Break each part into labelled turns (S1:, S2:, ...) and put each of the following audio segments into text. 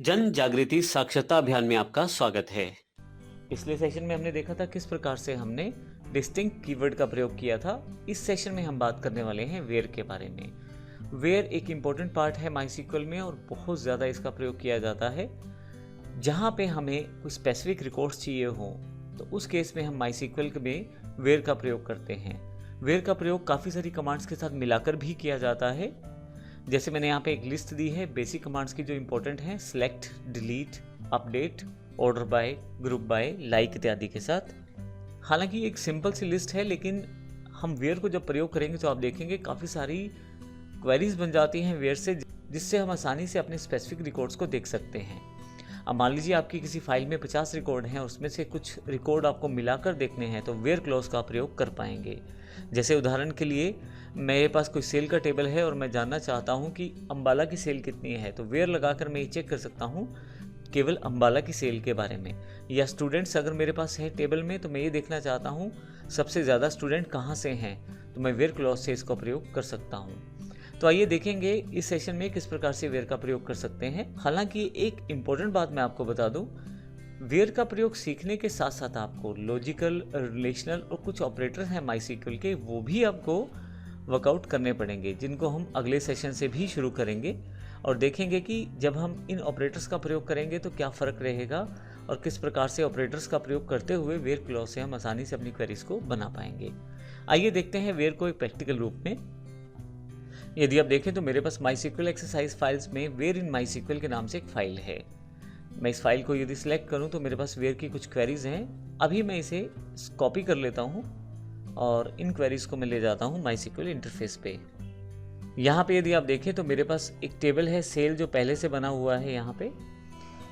S1: जन जागृति साक्षरता अभियान में आपका स्वागत है। पिछले सेशन में हमने देखा था किस प्रकार से हमने डिस्टिंक्ट कीवर्ड का प्रयोग किया था। इस सेशन में हम बात करने वाले हैं वेयर के बारे में। वेयर एक इम्पोर्टेंट पार्ट है माईसीक्वल में और बहुत ज़्यादा इसका प्रयोग किया जाता है। जहाँ पे हमें कोई स्पेसिफिक रिकॉर्ड्स चाहिए हो तो उस केस में हम माईसीक्वल में वेयर का प्रयोग करते हैं। वेयर का प्रयोग काफ़ी सारी कमांड्स के साथ मिलाकर भी किया जाता है। जैसे मैंने यहाँ पे एक लिस्ट दी है बेसिक कमांड्स की जो इंपॉर्टेंट हैं, select, delete, update, order by, group by, like इत्यादि के साथ। हालांकि एक सिंपल सी लिस्ट है, लेकिन हम वेयर को जब प्रयोग करेंगे तो आप देखेंगे काफ़ी सारी क्वेरीज बन जाती हैं वेयर से, जिससे हम आसानी से अपने स्पेसिफिक रिकॉर्ड्स को देख सकते हैं। अब मान लीजिए आपकी किसी फाइल में 50 रिकॉर्ड हैं, उसमें से कुछ रिकॉर्ड आपको मिलाकर देखने हैं तो वेयर क्लॉज का प्रयोग कर पाएंगे। जैसे उदाहरण के लिए मेरे पास कोई सेल का टेबल है और मैं जानना चाहता हूं कि अंबाला की सेल कितनी है, तो वेयर लगाकर मैं ये चेक कर सकता हूं केवल अंबाला की सेल के बारे में। या स्टूडेंट्स अगर मेरे पास है टेबल में तो मैं ये देखना चाहता हूं सबसे ज़्यादा स्टूडेंट कहाँ से हैं, तो मैं वेयर क्लॉज से इसका प्रयोग कर सकता हूँ। तो आइए देखेंगे इस सेशन में किस प्रकार से वेयर का प्रयोग कर सकते हैं। हालांकि एक इम्पोर्टेंट बात मैं आपको बता दूं, वेयर का प्रयोग सीखने के साथ साथ आपको लॉजिकल, रिलेशनल और कुछ ऑपरेटर हैं माईसीक्वल के, वो भी आपको वर्कआउट करने पड़ेंगे, जिनको हम अगले सेशन से भी शुरू करेंगे और देखेंगे कि जब हम इन ऑपरेटर्स का प्रयोग करेंगे तो क्या फ़र्क रहेगा और किस प्रकार से ऑपरेटर्स का प्रयोग करते हुए वेयर क्लॉज से हम आसानी से अपनी क्वेरीज को बना पाएंगे। आइए देखते हैं वेयर को एक प्रैक्टिकल रूप में। यदि आप देखें तो मेरे पास माईसीक्वल एक्सरसाइज फाइल्स में वेयर इन माईसीक्वल के नाम से एक फाइल है। मैं इस फाइल को यदि सिलेक्ट करूं तो मेरे पास वेयर की कुछ क्वेरीज हैं। अभी मैं इसे कॉपी कर लेता हूं और इन क्वेरीज को मैं ले जाता हूं माईसीक्वल इंटरफेस पे। यहाँ पे यदि आप देखें तो मेरे पास एक टेबल है सेल जो पहले से बना हुआ है यहाँ पे,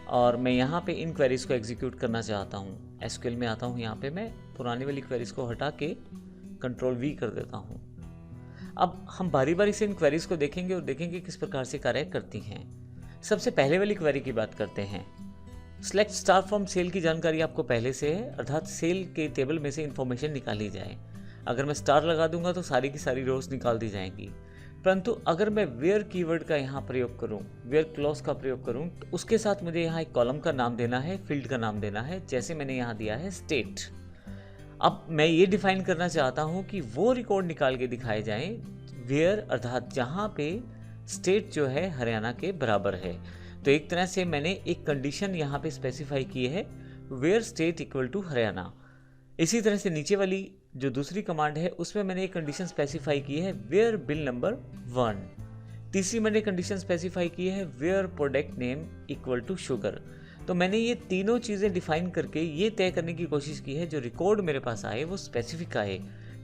S1: और मैं यहाँ पे इन क्वेरीज को एग्जीक्यूट करना चाहता हूँ। एसक्यूएल में आता हूँ, यहाँ पे मैं पुरानी वाली क्वेरीज को हटा के कंट्रोल वी कर देता हूँ। अब हम बारी बारी से इन क्वेरीज को देखेंगे और देखेंगे किस प्रकार से कार्य करती हैं। सबसे पहले वाली क्वेरी की बात करते हैं। सेलेक्ट स्टार फ्रॉम सेल की जानकारी आपको पहले से है, अर्थात सेल के टेबल में से इंफॉर्मेशन निकाली जाए। अगर मैं स्टार लगा दूंगा तो सारी की सारी रोज निकाल दी जाएंगी। परंतु अगर मैं वेयर कीवर्ड का यहाँ प्रयोग करूँ, वेयर क्लॉज का प्रयोग करूँ, तो उसके साथ मुझे यहाँ एक कॉलम का नाम देना है, फील्ड का नाम देना है। जैसे मैंने यहाँ दिया है स्टेट। अब मैं ये डिफाइन करना चाहता हूँ कि वो रिकॉर्ड निकाल के दिखाए जाएं वेयर, अर्थात जहाँ पे स्टेट जो है हरियाणा के बराबर है। तो एक तरह से मैंने एक कंडीशन यहाँ पे स्पेसिफाई की है, where state equal to Haryana. इसी तरह से नीचे वाली जो दूसरी कमांड है उसमें मैंने एक कंडीशन स्पेसिफाई की है, वेयर बिल नंबर 1। तीसरी मैंने कंडीशन स्पेसिफाई की है, where product name equal to sugar. तो मैंने ये तीनों चीज़ें डिफाइन करके ये तय करने की कोशिश की है जो रिकॉर्ड मेरे पास आए वो स्पेसिफिक आए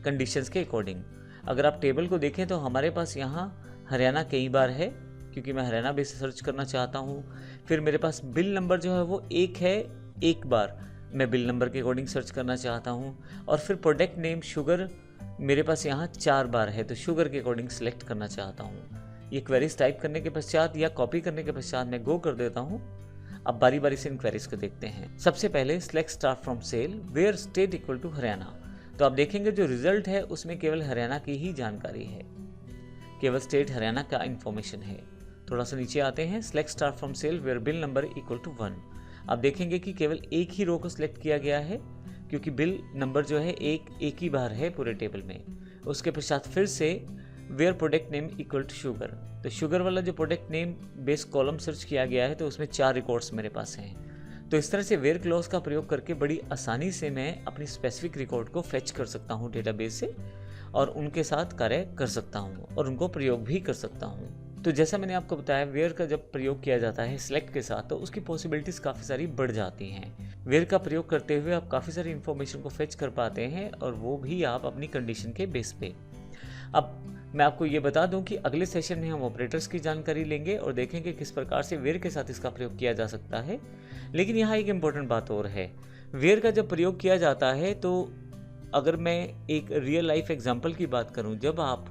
S1: कंडीशंस के अकॉर्डिंग। अगर आप टेबल को देखें तो हमारे पास यहाँ हरियाणा कई बार है, क्योंकि मैं हरियाणा बेस सर्च करना चाहता हूँ। फिर मेरे पास बिल नंबर जो है वो एक है, एक बार मैं बिल नंबर के अकॉर्डिंग सर्च करना चाहता हूँ। और फिर प्रोडक्ट नेम शुगर मेरे पास यहाँ 4 बार है, तो शुगर के अकॉर्डिंग सेलेक्ट करना चाहता हूँ। ये क्वेरीज टाइप करने के पश्चात या कॉपी करने के पश्चात मैं गो कर देता हूँ। अब बारी बारी से इन क्वेरीज को देखते हैं। सबसे पहले select star from sale where state equal to Haryana. तो आप देखेंगे जो रिजल्ट है उसमें केवल हरियाणा की ही जानकारी है, केवल स्टेट हरियाणा का इंफॉर्मेशन है। थोड़ा सा नीचे आते हैं, select star from sale where bill number equal to 1। आप देखेंगे कि केवल एक ही रो को सिलेक्ट किया गया है, क्योंकि बिल नंबर जो है एक ही बार है पूरे टेबल में। उसके पश्चात फिर से where product name equal to sugar. तो शुगर वाला जो product name base column search किया गया है तो उसमें 4 रिकॉर्ड्स मेरे पास हैं। तो इस तरह से वेयर क्लॉज का प्रयोग करके बड़ी आसानी से मैं अपनी स्पेसिफिक रिकॉर्ड को फेच कर सकता हूँ डेटाबेस से और उनके साथ कार्य कर सकता हूँ और उनको प्रयोग भी कर सकता हूँ। तो जैसा मैंने आपको बताया, वेयर का जब प्रयोग किया जाता है सिलेक्ट के साथ तो उसकी पॉसिबिलिटीज काफ़ी सारी बढ़ जाती हैं। वेयर का प्रयोग करते हुए आप काफ़ी सारी इन्फॉर्मेशन को फेच कर पाते हैं और वो भी आप अपनी कंडीशन के बेस पे। अब मैं आपको ये बता दूं कि अगले सेशन में हम ऑपरेटर्स की जानकारी लेंगे और देखेंगे किस प्रकार से वेयर के साथ इसका प्रयोग किया जा सकता है। लेकिन यहाँ एक इम्पोर्टेंट बात और है, वेयर का जब प्रयोग किया जाता है तो अगर मैं एक रियल लाइफ एग्जाम्पल की बात करूँ, जब आप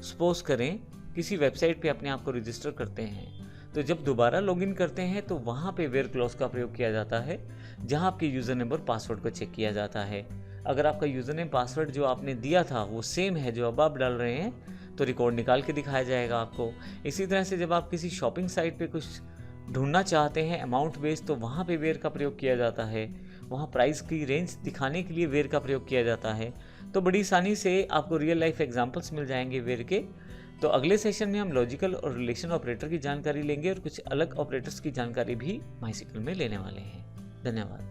S1: सपोज करें किसी वेबसाइट पे अपने आप को रजिस्टर करते हैं तो जब दोबारा लॉगिन करते हैं तो वहाँ पे वेयर क्लॉज का प्रयोग किया जाता है, जहाँ आपके यूज़र नेम और पासवर्ड को चेक किया जाता है। अगर आपका यूज़र नेम पासवर्ड जो आपने दिया था वो सेम है जो अब आप डाल रहे हैं तो रिकॉर्ड निकाल के दिखाया जाएगा आपको। इसी तरह से जब आप किसी शॉपिंग साइट पे कुछ ढूंढना चाहते हैं अमाउंट बेस, तो वहाँ पे वेयर का प्रयोग किया जाता है। वहाँ प्राइस की रेंज दिखाने के लिए वेयर का प्रयोग किया जाता है। तो बड़ी आसानी से आपको रियल लाइफ एग्जांपल्स मिल जाएंगे वेयर के। तो अगले सेशन में हम लॉजिकल और रिलेशन ऑपरेटर की जानकारी लेंगे और कुछ अलग ऑपरेटर्स की जानकारी भी माइसिकल में लेने वाले हैं। धन्यवाद।